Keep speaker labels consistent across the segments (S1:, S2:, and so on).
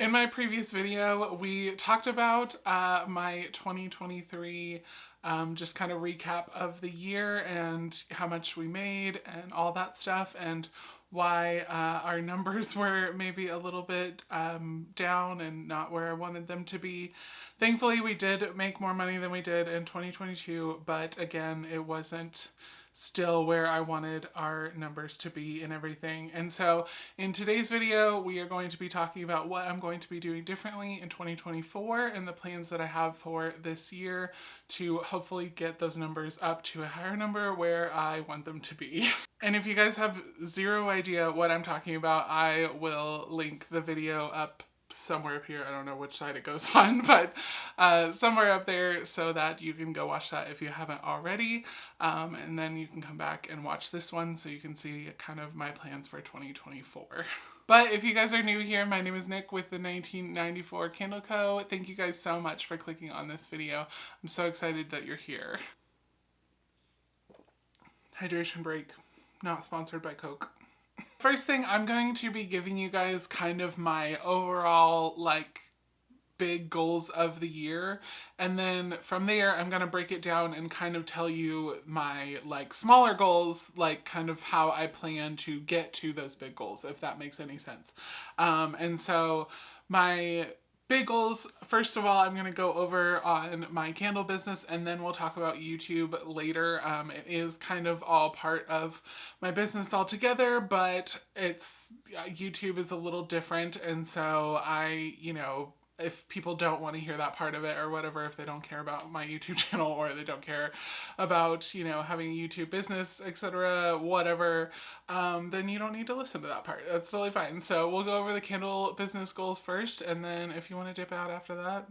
S1: In my previous video, we talked about my 2023 just kind of recap of the year and how much we made and all that stuff, and why our numbers were maybe a little bit down and not where I wanted them to be. Thankfully, we did make more money than we did in 2022, but again, it wasn't still where I wanted our numbers to be and everything. And so in today's video, we are going to be talking about what I'm going to be doing differently in 2024 and the plans that I have for this year to hopefully get those numbers up to a higher number where I want them to be. And if you guys have zero idea what I'm talking about, I will link the video up somewhere up here. I don't know which side it goes on, but somewhere up there so that you can go watch that if you haven't already. And then you can come back and watch this one so you can see kind of my plans for 2024. But if you guys are new here, my name is Nick with the 1994 Candle Co. Thank you guys so much for clicking on this video. I'm so excited that you're here. Hydration break, not sponsored by Coke. First thing, I'm going to be giving you guys kind of my overall big goals of the year, and then from there I'm gonna break it down and kind of tell you my smaller goals, kind of how I plan to get to those big goals, if that makes any sense. And so my big goals, first of all, I'm going to go over on my candle business, and then we'll talk about YouTube later. It is kind of all part of my business altogether, but YouTube is a little different, and so if people don't want to hear that part of it or whatever, if they don't care about my YouTube channel or they don't care about, having a YouTube business, etc., whatever, then you don't need to listen to that part. That's totally fine. So we'll go over the candle business goals first, and then if you want to dip out after that,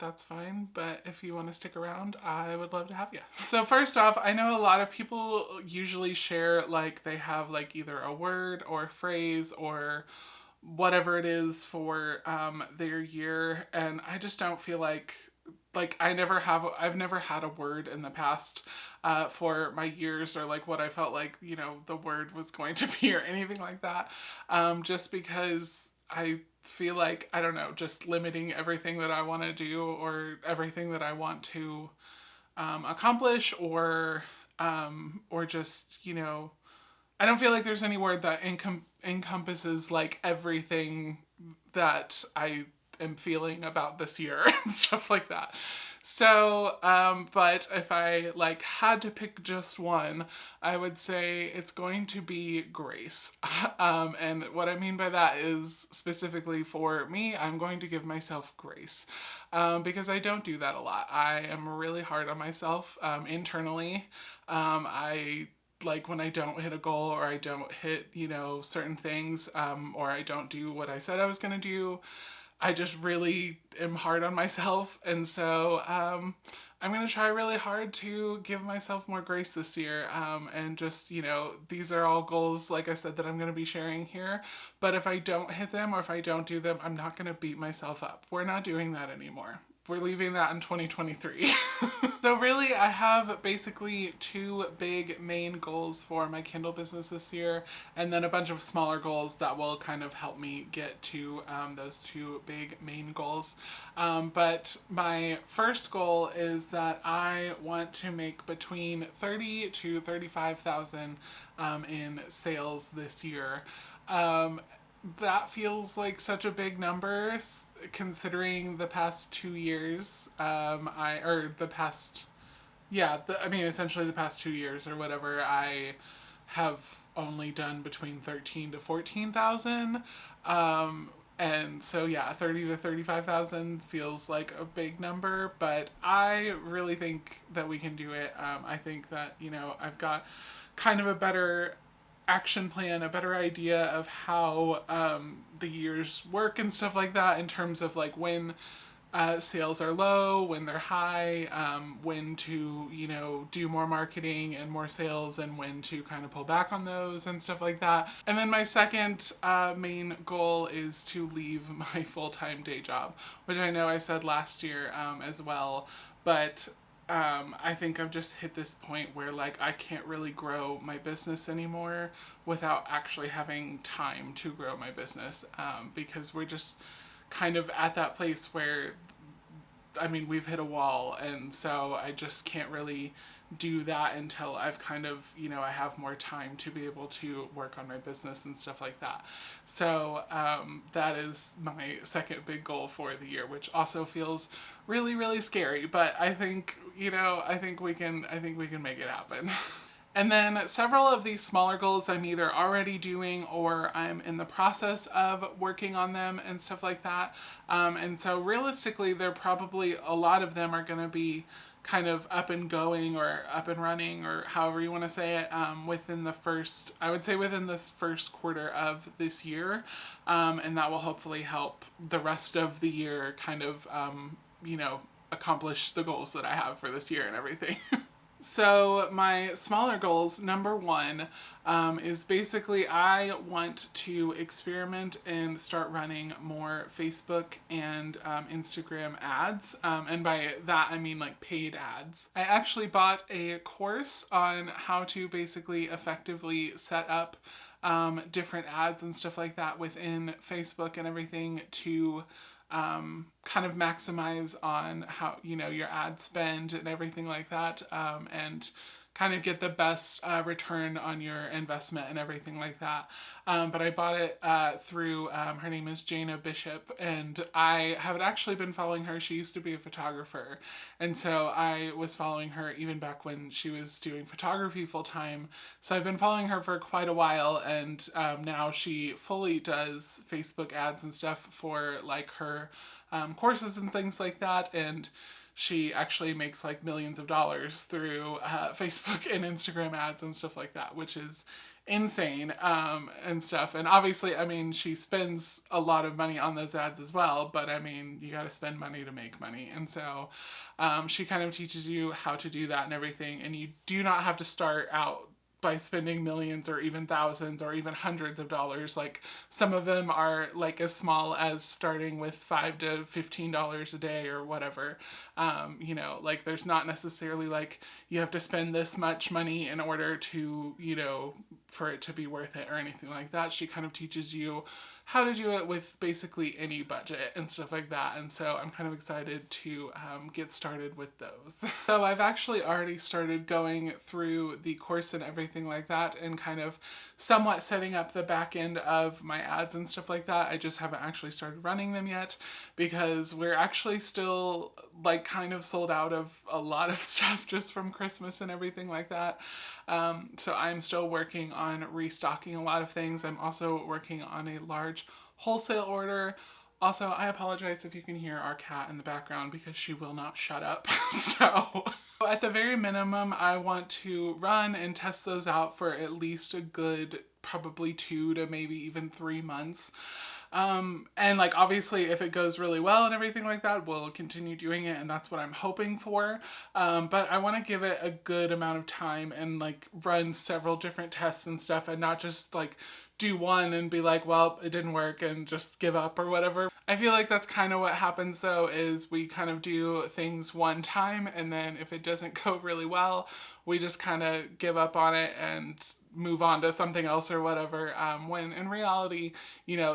S1: that's fine. But if you want to stick around, I would love to have you. So first off, I know a lot of people usually share they have either a word or a phrase or whatever it is for their year, and I just don't feel I've never had a word in the past for my years, or what I felt the word was going to be or anything like that, just because I feel I don't know, just limiting everything that I want to do or everything that I want to accomplish, or just I don't feel like there's any word that encompasses everything that I am feeling about this year and stuff like that. So, but if I had to pick just one, I would say it's going to be grace. And what I mean by that is, specifically for me, I'm going to give myself grace, because I don't do that a lot. I am really hard on myself internally. When I don't hit a goal, or I don't hit, certain things, or I don't do what I said I was going to do, I just really am hard on myself. And so I'm going to try really hard to give myself more grace this year. And just, these are all goals, like I said, that I'm going to be sharing here. But if I don't hit them, or if I don't do them, I'm not going to beat myself up. We're not doing that anymore. We're leaving that in 2023. So really, I have basically two big main goals for my Kindle business this year, and then a bunch of smaller goals that will kind of help me get to those two big main goals. But my first goal is that I want to make between 30 to 35,000 in sales this year. That feels like such a big number, considering the past 2 years, essentially the past 2 years or whatever, I have only done between 13 to 14,000. And so yeah, 30 to 35,000 feels like a big number, but I really think that we can do it. I think that, I've got kind of a better action plan, a better idea of how the years work and stuff like that, in terms of when sales are low, when they're high, when to, do more marketing and more sales, and when to kind of pull back on those and stuff like that. And then my second main goal is to leave my full-time day job, which I know I said last year as well, but I think I've just hit this point where I can't really grow my business anymore without actually having time to grow my business, because we're just kind of at that place where, I mean, we've hit a wall, and so I just can't really do that until I've kind of, I have more time to be able to work on my business and stuff like that. So that is my second big goal for the year, which also feels really, really scary. But I think, I think we can make it happen. And then several of these smaller goals I'm either already doing or I'm in the process of working on them and stuff like that. And so realistically, they're probably, a lot of them are going to be kind of up and going or up and running, or however you want to say it, within this first quarter of this year. And that will hopefully help the rest of the year kind of, accomplish the goals that I have for this year and everything. So my smaller goals, number one, is basically I want to experiment and start running more Facebook and Instagram ads. And by that, I mean like paid ads. I actually bought a course on how to basically effectively set up different ads and stuff like that within Facebook and everything to kind of maximize on how, your ad spend and everything like that, and kind of get the best return on your investment and everything like that. But I bought it through, her name is Jana Bishop, and I have actually been following her. She used to be a photographer, and so I was following her even back when she was doing photography full time. So I've been following her for quite a while, and now she fully does Facebook ads and stuff for like her courses and things like that, and she actually makes like millions of dollars through Facebook and Instagram ads and stuff like that, which is insane, and stuff. And obviously, I mean, she spends a lot of money on those ads as well, but I mean, you got to spend money to make money. And so she kind of teaches you how to do that and everything, and you do not have to start out by spending millions or even thousands or even hundreds of dollars. Like some of them are like as small as starting with $5 to $15 a day or whatever. Like there's not necessarily like you have to spend this much money in order to, for it to be worth it or anything like that. She kind of teaches you how to do it with basically any budget and stuff like that. And so I'm kind of excited to get started with those. So I've actually already started going through the course and everything like that, and kind of somewhat setting up the back end of my ads and stuff like that. I just haven't actually started running them yet because we're actually still like kind of sold out of a lot of stuff just from Christmas and everything like that. So I'm still working on restocking a lot of things. I'm also working on a large wholesale order. Also, I apologize if you can hear our cat in the background because she will not shut up. So at the very minimum, I want to run and test those out for at least a good probably 2 to maybe even 3 months. And like obviously if it goes really well and everything like that, we'll continue doing it, and that's what I'm hoping for. But I want to give it a good amount of time and like run several different tests and stuff, and not just like do one and be like, well, it didn't work and just give up or whatever. I feel like that's kind of what happens though, is we kind of do things one time, and then if it doesn't go really well, we just kind of give up on it and move on to something else or whatever. When in reality,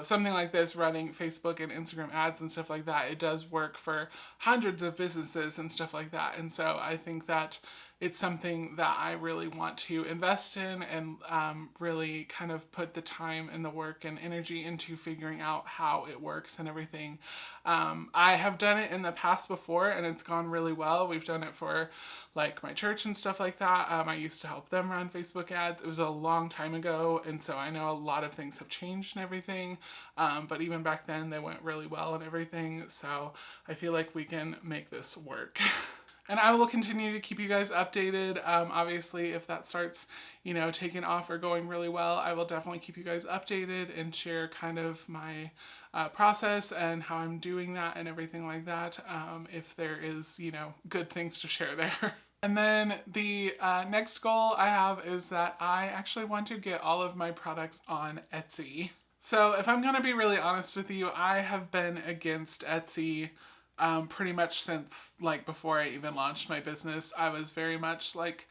S1: something like this, running Facebook and Instagram ads and stuff like that, it does work for hundreds of businesses and stuff like that. And so I think that it's something that I really want to invest in and really kind of put the time and the work and energy into figuring out how it works and everything. I have done it in the past before and it's gone really well. We've done it for like my church and stuff like that. I used to help them run Facebook ads. It was a long time ago, and so I know a lot of things have changed and everything, but even back then they went really well and everything, so I feel like we can make this work. And I will continue to keep you guys updated. Obviously, if that starts, taking off or going really well, I will definitely keep you guys updated and share kind of my process and how I'm doing that and everything like that, if there is, good things to share there. And then the next goal I have is that I actually want to get all of my products on Etsy. So if I'm going to be really honest with you, I have been against Etsy pretty much since like before I even launched my business. I was very much like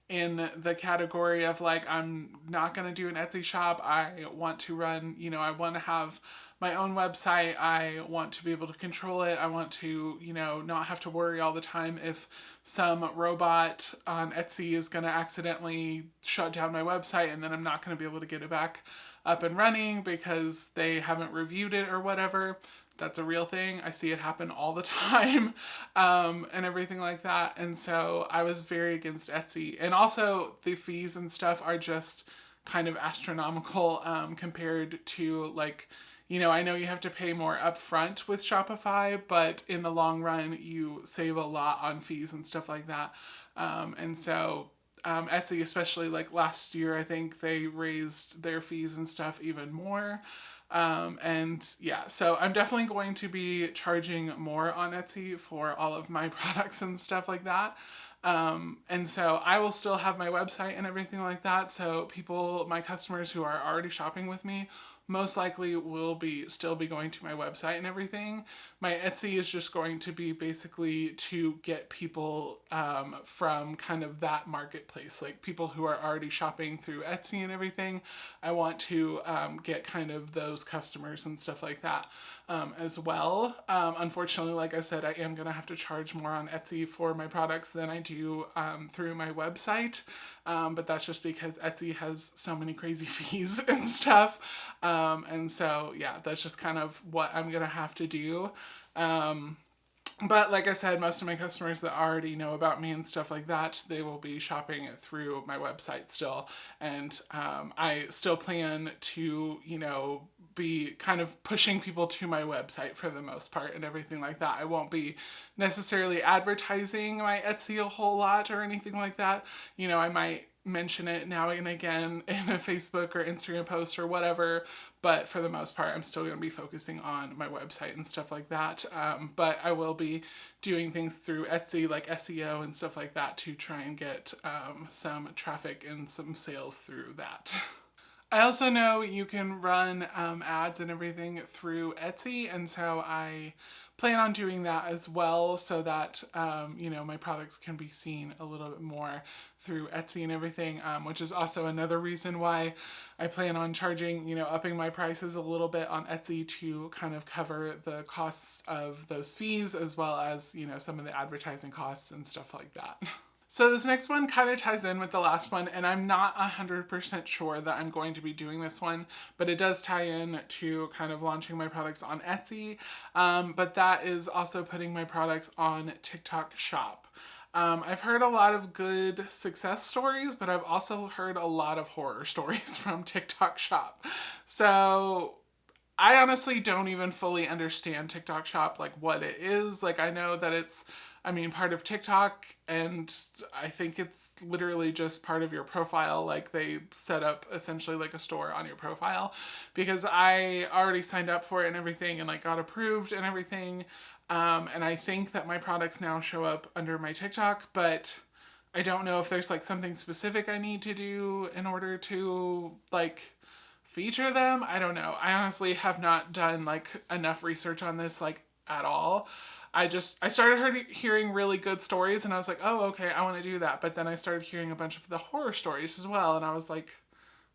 S1: in the category of like, I'm not going to do an Etsy shop. I want to run, I want to have my own website. I want to be able to control it. I want to, not have to worry all the time if some robot on Etsy is going to accidentally shut down my website and then I'm not going to be able to get it back up and running because they haven't reviewed it or whatever. That's a real thing. I see it happen all the time, and everything like that. And so I was very against Etsy. And also the fees and stuff are just kind of astronomical, compared to like, I know you have to pay more upfront with Shopify, but in the long run, you save a lot on fees and stuff like that. And so Etsy, especially like last year, I think they raised their fees and stuff even more. And yeah, so I'm definitely going to be charging more on Etsy for all of my products and stuff like that. And so I will still have my website and everything like that. So people, my customers who are already shopping with me, most likely will still be going to my website and everything. My Etsy is just going to be basically to get people from kind of that marketplace, like people who are already shopping through Etsy and everything. I want to get kind of those customers and stuff like that as well. Unfortunately, like I said, I am going to have to charge more on Etsy for my products than I do through my website. But that's just because Etsy has so many crazy fees and stuff. And so, yeah, that's just kind of what I'm going to have to do. But like I said, most of my customers that already know about me and stuff like that, they will be shopping through my website still. And I still plan to, be kind of pushing people to my website for the most part and everything like that. I won't be necessarily advertising my Etsy a whole lot or anything like that. I might mention it now and again in a Facebook or Instagram post or whatever, but for the most part I'm still going to be focusing on my website and stuff like that. But I will be doing things through Etsy like SEO and stuff like that to try and get some traffic and some sales through that. I also know you can run ads and everything through Etsy, and so I plan on doing that as well so that, my products can be seen a little bit more through Etsy and everything, which is also another reason why I plan on charging, upping my prices a little bit on Etsy to kind of cover the costs of those fees as well as, some of the advertising costs and stuff like that. So this next one kind of ties in with the last one, and I'm not 100% sure that I'm going to be doing this one, but it does tie in to kind of launching my products on Etsy, but that is also putting my products on TikTok Shop. I've heard a lot of good success stories, but I've also heard a lot of horror stories from TikTok Shop. So I honestly don't even fully understand TikTok Shop, like what it is. Like I know that it's, part of TikTok, and I think it's literally just part of your profile. Like they set up essentially like a store on your profile, because I already signed up for it and everything and like got approved and everything. And I think that my products now show up under my TikTok, but I don't know if there's like something specific I need to do in order to like feature them. I don't know. I honestly have not done like enough research on this like at all. I started hearing really good stories and I was like, oh, okay, I want to do that. But then I started hearing a bunch of the horror stories as well. And I was like,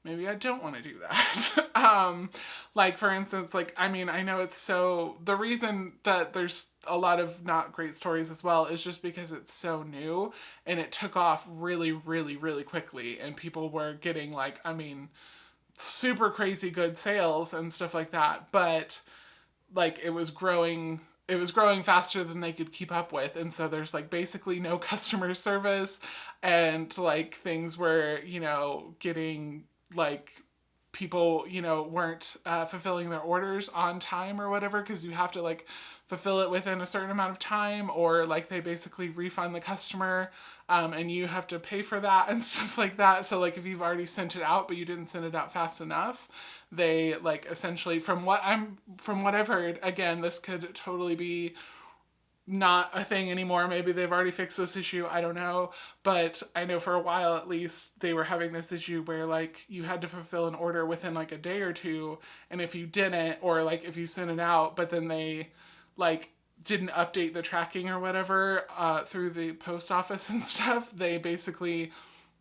S1: maybe I don't want to do that. Like for instance, like, I know the reason that there's a lot of not great stories as well is just because it's so new and it took off really, really, really quickly. And people were getting like, super crazy good sales and stuff like that. But like it was growing faster than they could keep up with. And so there's like basically no customer service, and like things were, getting like people, weren't fulfilling their orders on time or whatever, because you have to like fulfill it within a certain amount of time, or like they basically refund the customer and you have to pay for that and stuff like that. So like if you've already sent it out but you didn't send it out fast enough, they like essentially, from what I've heard, again, this could totally be not a thing anymore. Maybe they've already fixed this issue. I don't know. But I know for a while, at least, they were having this issue where like you had to fulfill an order within like a day or two. And if you didn't, or like if you sent it out, but then they like didn't update the tracking or whatever through the post office and stuff, they basically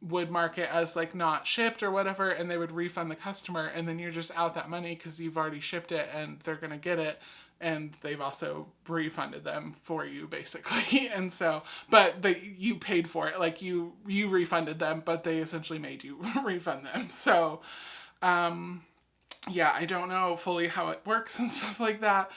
S1: would mark it as like not shipped or whatever, and they would refund the customer, and then you're just out that money because you've already shipped it and they're going to get it, and they've also refunded them for you basically. And so, but you paid for it, like you refunded them, but they essentially made you refund them. So yeah, I don't know fully how it works and stuff like that.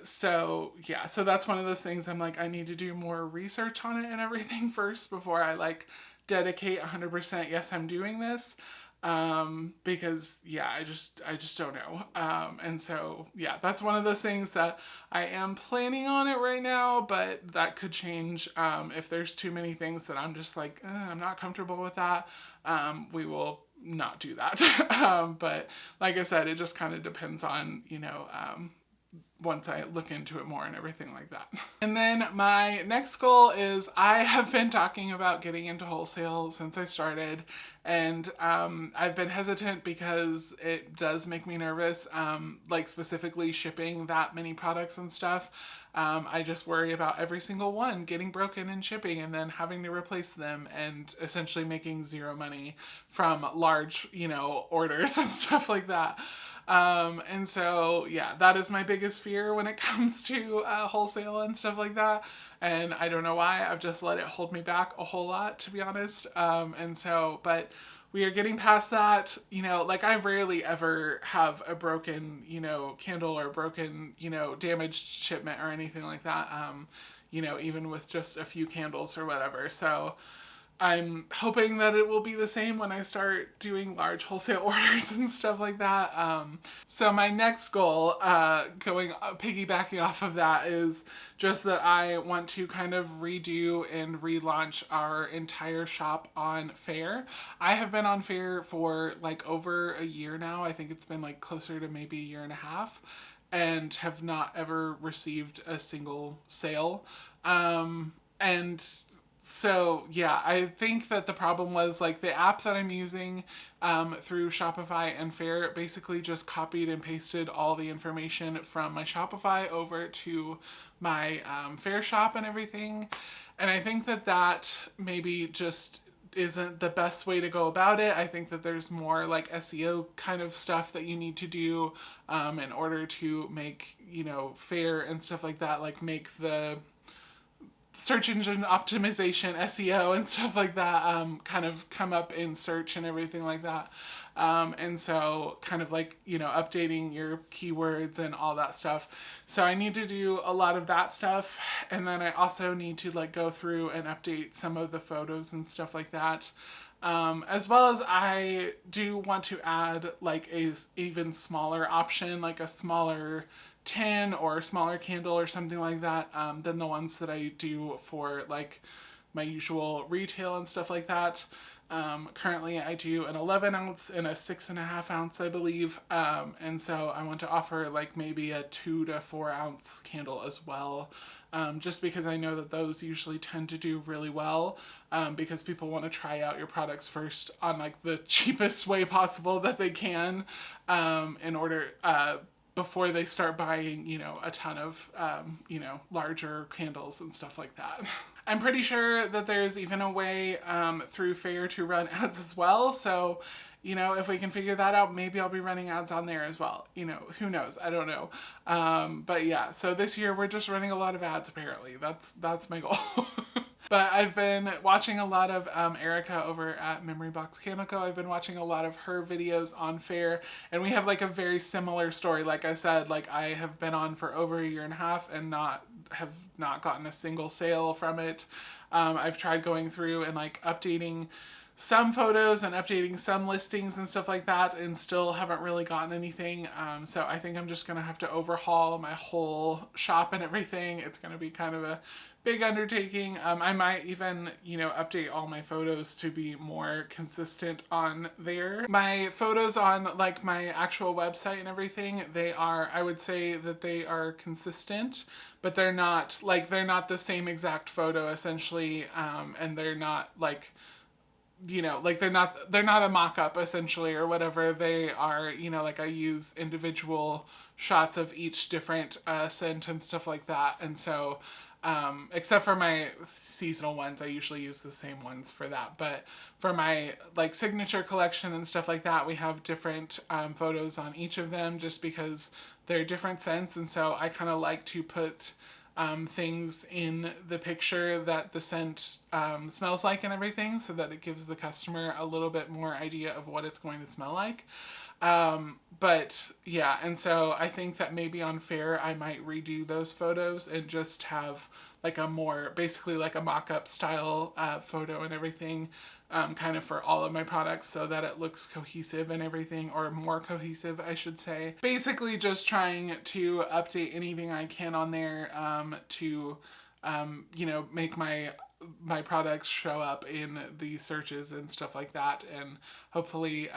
S1: So yeah, so that's one of those things I'm like, I need to do more research on it and everything first before I like dedicate 100%, yes, I'm doing this. Because yeah, I just don't know. And so yeah, that's one of those things that I am planning on it right now, but that could change, if there's too many things that I'm just like, I'm not comfortable with that. We will not do that. But like I said, it just kind of depends on, you know, once I look into it more and everything like that. And then my next goal is, I have been talking about getting into wholesale since I started, and I've been hesitant because it does make me nervous, like specifically shipping that many products and stuff. I just worry about every single one getting broken and shipping and then having to replace them and essentially making zero money from large, you know, orders and stuff like that. And so, yeah, that is my biggest fear when it comes to wholesale and stuff like that. And I don't know why, I've just let it hold me back a whole lot, to be honest. And so, but we are getting past that. You know, like I rarely ever have a broken, you know, candle or broken, you know, damaged shipment or anything like that. You know, even with just a few candles or whatever. So I'm hoping that it will be the same when I start doing large wholesale orders and stuff like that. So my next goal, piggybacking off of that, is just that I want to kind of redo and relaunch our entire shop on Faire. I have been on Faire for like over a year now. I think it's been like closer to maybe a year and a half, and have not ever received a single sale. And so yeah, I think that the problem was like the app that I'm using through Shopify and Faire basically just copied and pasted all the information from my Shopify over to my Faire shop and everything. And I think that that maybe just isn't the best way to go about it. I think that there's more like SEO kind of stuff that you need to do in order to make, you know, Faire and stuff like that, like make the search engine optimization, SEO and stuff like that, kind of come up in search and everything like that. And so kind of like, you know, updating your keywords and all that stuff. So I need to do a lot of that stuff. And then I also need to like go through and update some of the photos and stuff like that. As well as I do want to add like a even smaller option, like a smaller tin or a smaller candle or something like that, than the ones that I do for like my usual retail and stuff like that. Currently I do an 11 ounce and a 6.5 ounce, I believe. And so I want to offer like maybe a 2 to 4 ounce candle as well. Just because I know that those usually tend to do really well, because people want to try out your products first on like the cheapest way possible that they can, in order, before they start buying, you know, a ton of, you know, larger candles and stuff like that. I'm pretty sure that there's even a way through Faire to run ads as well. So, you know, if we can figure that out, maybe I'll be running ads on there as well. You know, who knows? I don't know. But yeah, so this year we're just running a lot of ads apparently. That's my goal. But I've been watching a lot of Erica over at Memory Box Canico. I've been watching a lot of her videos on Faire, and we have like a very similar story. Like I said, like I have been on for over a year and a half and have not gotten a single sale from it. I've tried going through and like updating some photos and updating some listings and stuff like that, and still haven't really gotten anything. So I think I'm just gonna have to overhaul my whole shop and everything. It's gonna be kind of a big undertaking. I might even, you know, update all my photos to be more consistent on there. My photos on like my actual website and everything, I would say that they are consistent, but they're not the same exact photo essentially. And they're not like, you know, like they're not a mock-up essentially or whatever. They are, you know, like I use individual shots of each different scent and stuff like that. And so Except for my seasonal ones, I usually use the same ones for that. But for my like signature collection and stuff like that, we have different photos on each of them just because they're different scents. And so I kind of like to put things in the picture that the scent smells like and everything, so that it gives the customer a little bit more idea of what it's going to smell like. But yeah, and so I think that maybe on Fair I might redo those photos and just have like a more, basically like a mock-up style photo and everything, kind of for all of my products, so that it looks cohesive and everything, or more cohesive, I should say. Basically just trying to update anything I can on there to, you know, make my products show up in the searches and stuff like that, and hopefully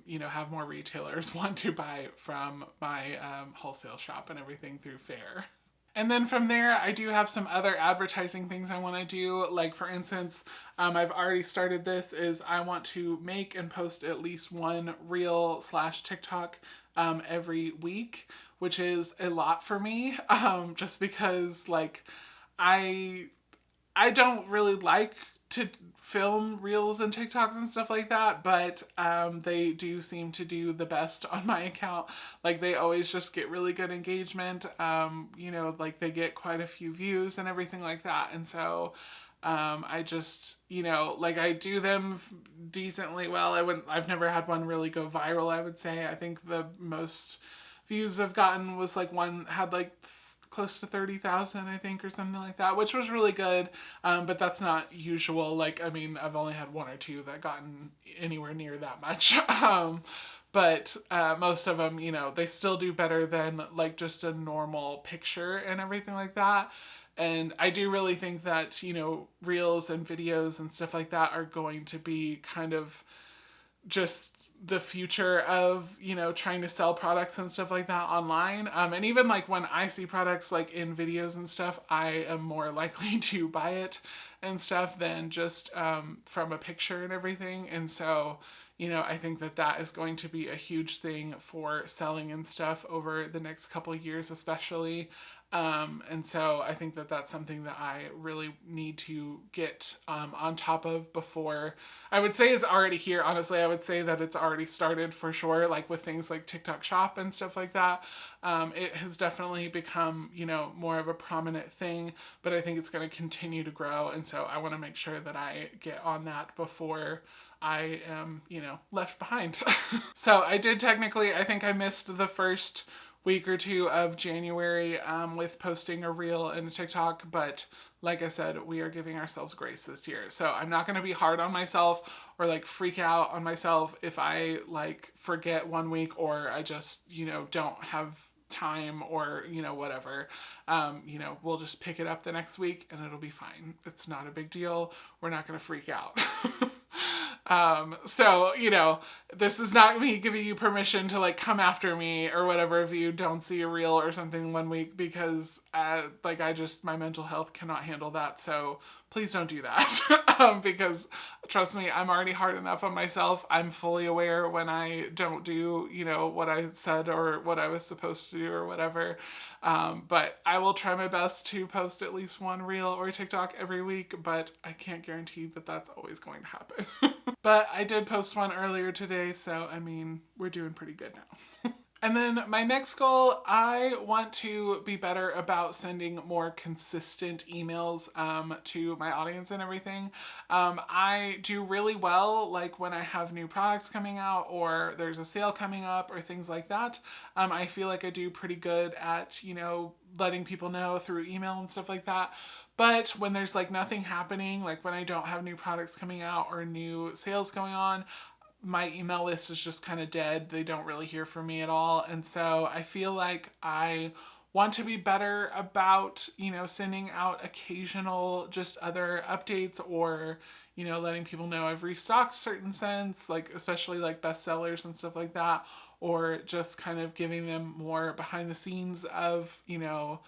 S1: you know, have more retailers want to buy from my wholesale shop and everything through Fair. And then from there, I do have some other advertising things I want to do. Like for instance, I've already started this, is I want to make and post at least one reel / TikTok every week, which is a lot for me, just because like I don't really like to film reels and TikToks and stuff like that, but they do seem to do the best on my account. Like they always just get really good engagement. You know, like they get quite a few views and everything like that. And so I just, you know, like I do them decently well. I've never had one really go viral, I would say. I think the most views I've gotten was like one had like close to 30,000, I think, or something like that, which was really good. But that's not usual. Like, I mean, I've only had one or two that gotten anywhere near that much. But most of them, you know, they still do better than like just a normal picture and everything like that. And I do really think that, you know, reels and videos and stuff like that are going to be kind of just the future of, you know, trying to sell products and stuff like that online. And even like when I see products like in videos and stuff, I am more likely to buy it and stuff than just from a picture and everything. And so, you know, I think that that is going to be a huge thing for selling and stuff over the next couple of years, especially. And so I think that that's something that I really need to get on top of before. I would say it's already here. Honestly, I would say that it's already started for sure, like with things like TikTok Shop and stuff like that. It has definitely become, you know, more of a prominent thing, but I think it's going to continue to grow. And so I want to make sure that I get on that before I am, you know, left behind. So I did technically, I think I missed the first week or two of January with posting a reel and a TikTok, but like I said, we are giving ourselves grace this year. So I'm not going to be hard on myself or like freak out on myself if I like forget one week or I just, you know, don't have time or, you know, whatever. You know, we'll just pick it up the next week and it'll be fine. It's not a big deal. We're not going to freak out. So, you know, this is not me giving you permission to like come after me or whatever if you don't see a reel or something one week, because like my mental health cannot handle that. So please don't do that. Because trust me, I'm already hard enough on myself. I'm fully aware when I don't do, you know, what I said or what I was supposed to do or whatever. But I will try my best to post at least one reel or TikTok every week, but I can't guarantee that that's always going to happen. But I did post one earlier today, so I mean, we're doing pretty good now. And then my next goal, I want to be better about sending more consistent emails to my audience and everything. I do really well like when I have new products coming out or there's a sale coming up or things like that. I feel like I do pretty good at, you know, letting people know through email and stuff like that. But when there's like nothing happening, like when I don't have new products coming out or new sales going on, my email list is just kind of dead. They don't really hear from me at all. And so I feel like I want to be better about, you know, sending out occasional just other updates or, you know, letting people know I've restocked certain scents, like especially like bestsellers and stuff like that, or just kind of giving them more behind the scenes of, you know,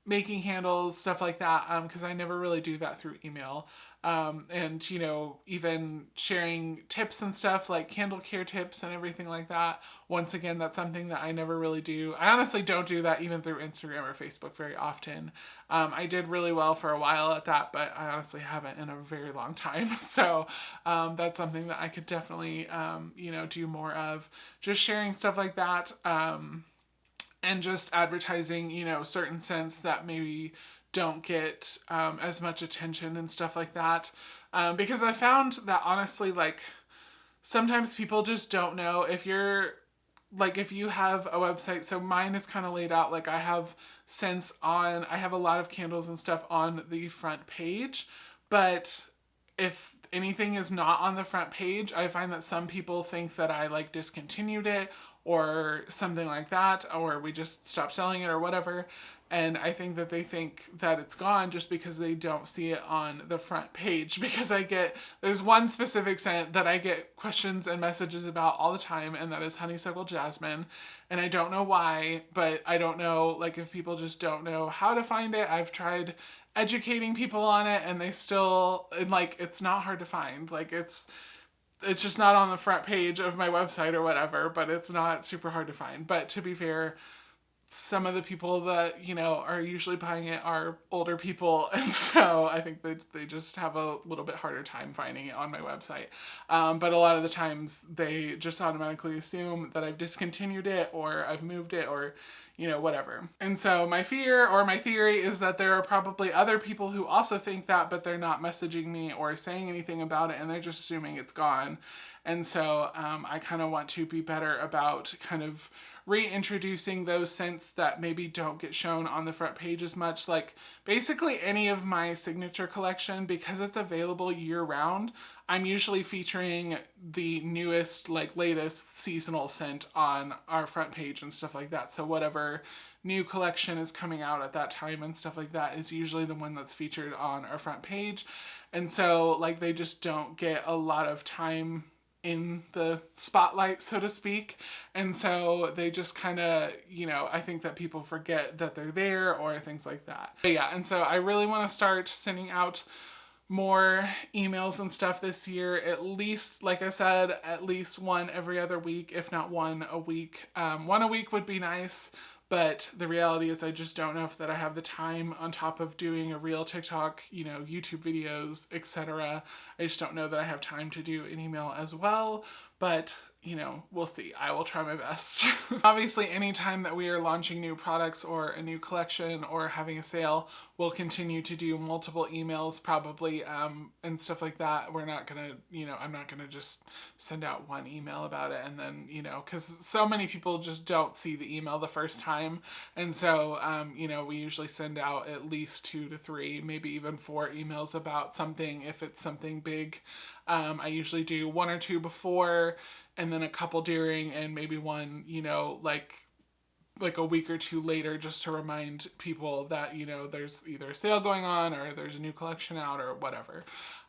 S1: making candles, stuff like that, because I never really do that through email. And, you know, even sharing tips and stuff like candle care tips and everything like that. Once again, that's something that I never really do. I honestly don't do that even through Instagram or Facebook very often. I did really well for a while at that, but I honestly haven't in a very long time. So that's something that I could definitely, you know, do more of. Just sharing stuff like that. And just advertising, you know, certain scents that maybe don't get as much attention and stuff like that. Because I found that honestly, like, sometimes people just don't know if you're, like, if you have a website. So mine is kind of laid out, like, I have scents on, I have a lot of candles and stuff on the front page, but if anything is not on the front page, I find that some people think that I like discontinued it or something like that, or we just stopped selling it or whatever. And I think that they think that it's gone just because they don't see it on the front page. Because there's one specific scent that I get questions and messages about all the time, and that is honeysuckle jasmine. And I don't know why, but I don't know, like, if people just don't know how to find it. I've tried educating people on it, and they still, and like, it's not hard to find. Like, it's just not on the front page of my website or whatever, but it's not super hard to find. But to be fair, some of the people that, you know, are usually buying it are older people, and so I think that they just have a little bit harder time finding it on my website. But a lot of the times they just automatically assume that I've discontinued it or I've moved it or, you know, whatever. And so my fear or my theory is that there are probably other people who also think that, but they're not messaging me or saying anything about it, and they're just assuming it's gone. And so I kind of want to be better about kind of reintroducing those scents that maybe don't get shown on the front page as much. Like, basically any of my signature collection, because it's available year round, I'm usually featuring the newest, like, latest seasonal scent on our front page and stuff like that. So whatever new collection is coming out at that time and stuff like that is usually the one that's featured on our front page. And so, like, they just don't get a lot of time in the spotlight, so to speak. And so they just kind of, you know, I think that people forget that they're there or things like that. But yeah, and so I really want to start sending out more emails and stuff this year. At least, like I said, at least one every other week, if not one a week. One a week would be nice. But the reality is I just don't know if that I have the time on top of doing a real TikTok, you know, YouTube videos, etc. I just don't know that I have time to do an email as well. But, you know, we'll see. I will try my best. Obviously, anytime that we are launching new products or a new collection or having a sale, we'll continue to do multiple emails probably and stuff like that. We're not going to, you know, I'm not going to just send out one email about it and then, you know, because so many people just don't see the email the first time. And so, you know, we usually send out at least 2 to 3, maybe even 4 emails about something if it's something big. I usually do 1 or 2 before, and then a couple during, and maybe one, you know, like a week or 2 later, just to remind people that, you know, there's either a sale going on or there's a new collection out or whatever,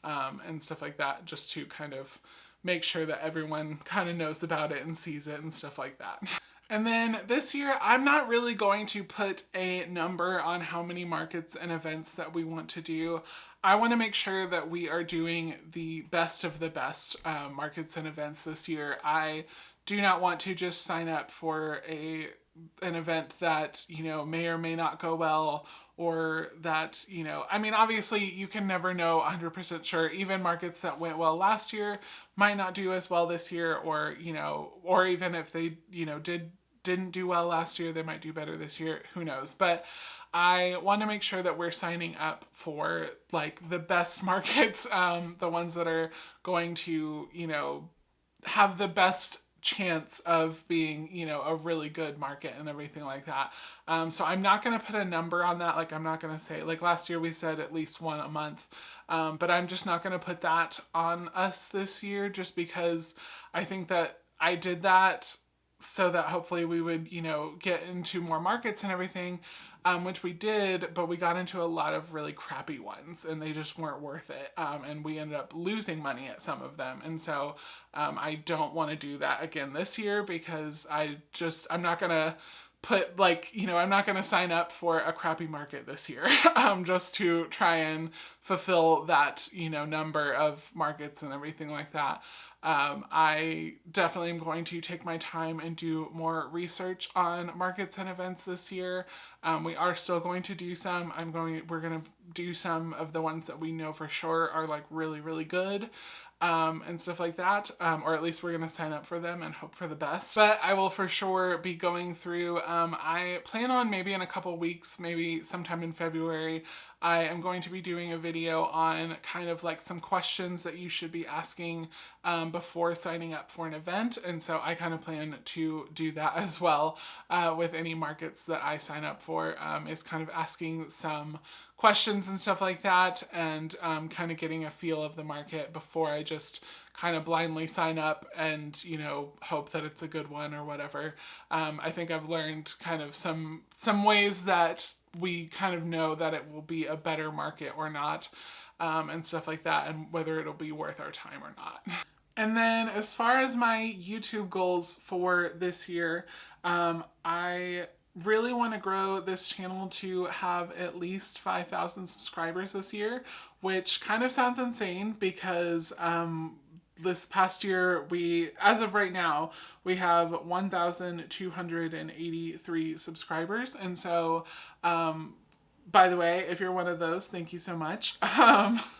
S1: and stuff like that, just to kind of make sure that everyone kind of knows about it and sees it and stuff like that. And then this year, I'm not really going to put a number on how many markets and events that we want to do. I want to make sure that we are doing the best of the best markets and events this year. I do not want to just sign up for an event that, you know, may or may not go well, or that, you know, I mean, obviously you can never know 100% sure. Even markets that went well last year might not do as well this year, or, you know, or even if they, you know, didn't do well last year, they might do better this year. Who knows? But I want to make sure that we're signing up for, like, the best markets, the ones that are going to, you know, have the best chance of being, you know, a really good market and everything like that. So I'm not going to put a number on that. Like, I'm not going to say, like last year we said at least 1 a month. But I'm just not going to put that on us this year, just because I think that I did that so that hopefully we would, you know, get into more markets and everything, which we did, but we got into a lot of really crappy ones and they just weren't worth it. And we ended up losing money at some of them. And so I don't want to do that again this year, because I'm not going to put like, you know, I'm not going to sign up for a crappy market this year just to try and fulfill that, you know, number of markets and everything like that. I definitely am going to take my time and do more research on markets and events this year. We are still going to do some. We're going to do some of the ones that we know for sure are like really, really good. And stuff like that, or at least we're gonna sign up for them and hope for the best. But I will for sure be going through, I plan on maybe in a couple weeks, maybe sometime in February, I am going to be doing a video on kind of like some questions that you should be asking before signing up for an event. And so I kind of plan to do that as well with any markets that I sign up for, is kind of asking some questions and stuff like that, and kind of getting a feel of the market before I just kind of blindly sign up and, you know, hope that it's a good one or whatever. I think I've learned kind of some ways that we kind of know that it will be a better market or not, and stuff like that, and whether it'll be worth our time or not. And then as far as my YouTube goals for this year, I really want to grow this channel to have at least 5,000 subscribers this year, which kind of sounds insane because this past year as of right now, we have 1,283 subscribers. And so, by the way, if you're one of those, thank you so much.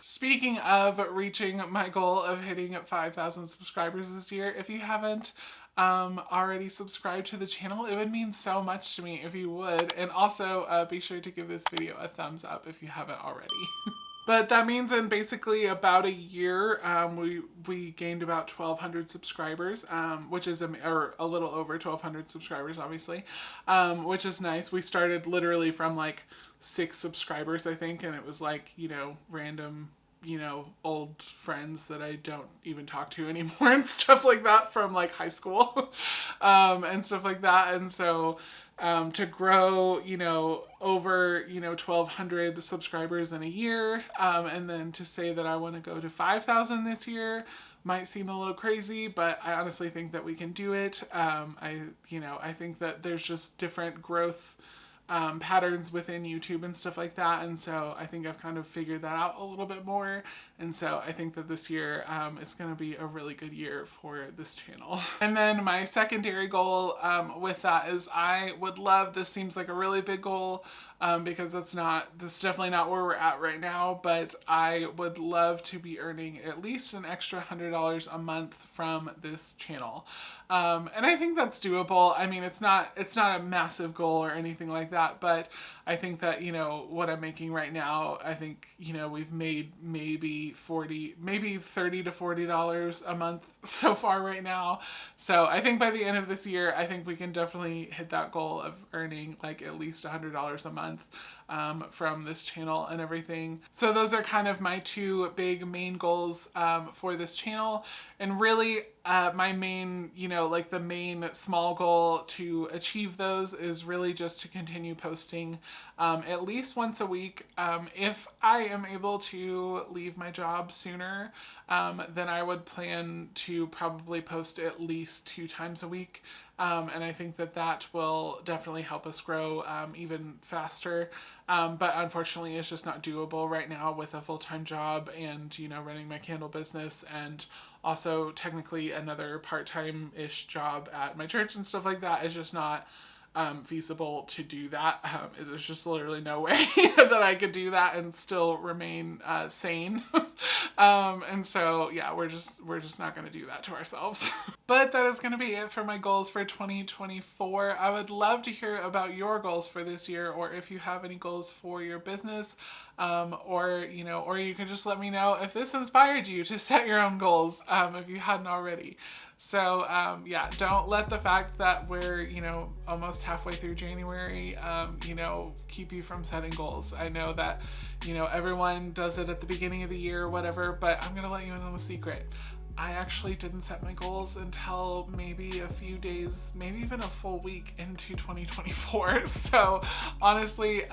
S1: Speaking of reaching my goal of hitting 5,000 subscribers this year, if you haven't already subscribed to the channel, it would mean so much to me if you would. And also be sure to give this video a thumbs up if you haven't already. But that means in basically about a year, we gained about 1,200 subscribers, which is or a little over 1,200 subscribers, obviously, which is nice. We started literally from like 6 subscribers, I think, and it was like, you know, random, you know, old friends that I don't even talk to anymore and stuff like that from like high school, and stuff like that. And so, to grow, you know, over, you know, 1,200 subscribers in a year, and then to say that I want to go to 5,000 this year might seem a little crazy, but I honestly think that we can do it. I think that there's just different growth patterns within YouTube and stuff like that, and so I think I've kind of figured that out a little bit more, and so I think that this year is going to be a really good year for this channel. And then my secondary goal with that is I would love, this seems like a really big goal, because this is definitely not where we're at right now, but I would love to be earning at least an extra $100 a month from this channel. And I think that's doable. I mean, it's not a massive goal or anything like that, but I think that, you know, what I'm making right now, I think, you know, we've made maybe $30 to $40 a month so far right now. So I think by the end of this year, I think we can definitely hit that goal of earning like at least $100 a month from this channel and everything. So those are kind of my two big main goals for this channel. And really my main, you know, like the main small goal to achieve those is really just to continue posting at least once a week. If I am able to leave my job sooner, then I would plan to probably post at least 2 times a week. And I think that that will definitely help us grow even faster. But unfortunately, it's just not doable right now with a full-time job and, you know, running my candle business and also technically another part-time-ish job at my church and stuff like that. Is just not feasible to do that. There's just literally no way that I could do that and still remain sane. And so yeah, we're just not going to do that to ourselves. But that is going to be it for my goals for 2024. I would love to hear about your goals for this year, or if you have any goals for your business, or you can just let me know if this inspired you to set your own goals, if you hadn't already. So yeah, don't let the fact that we're, you know, almost halfway through January, you know, keep you from setting goals. I know that, you know, everyone does it at the beginning of the year or whatever, but I'm gonna let you in on a secret. I actually didn't set my goals until maybe a few days, maybe even a full week into 2024. So honestly,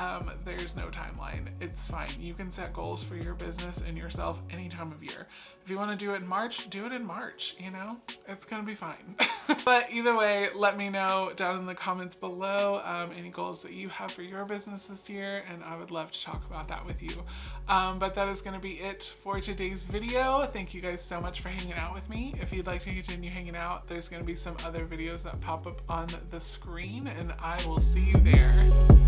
S1: there's no timeline. It's fine. You can set goals for your business and yourself any time of year. If you want to do it in March, do it in March, you know? It's gonna be fine. But either way, let me know down in the comments below any goals that you have for your business this year, and I would love to talk about that with you. But that is going to be it for today's video. Thank you guys so much for hanging out with me. If you'd like to continue hanging out, there's going to be some other videos that pop up on the screen, and I will see you there.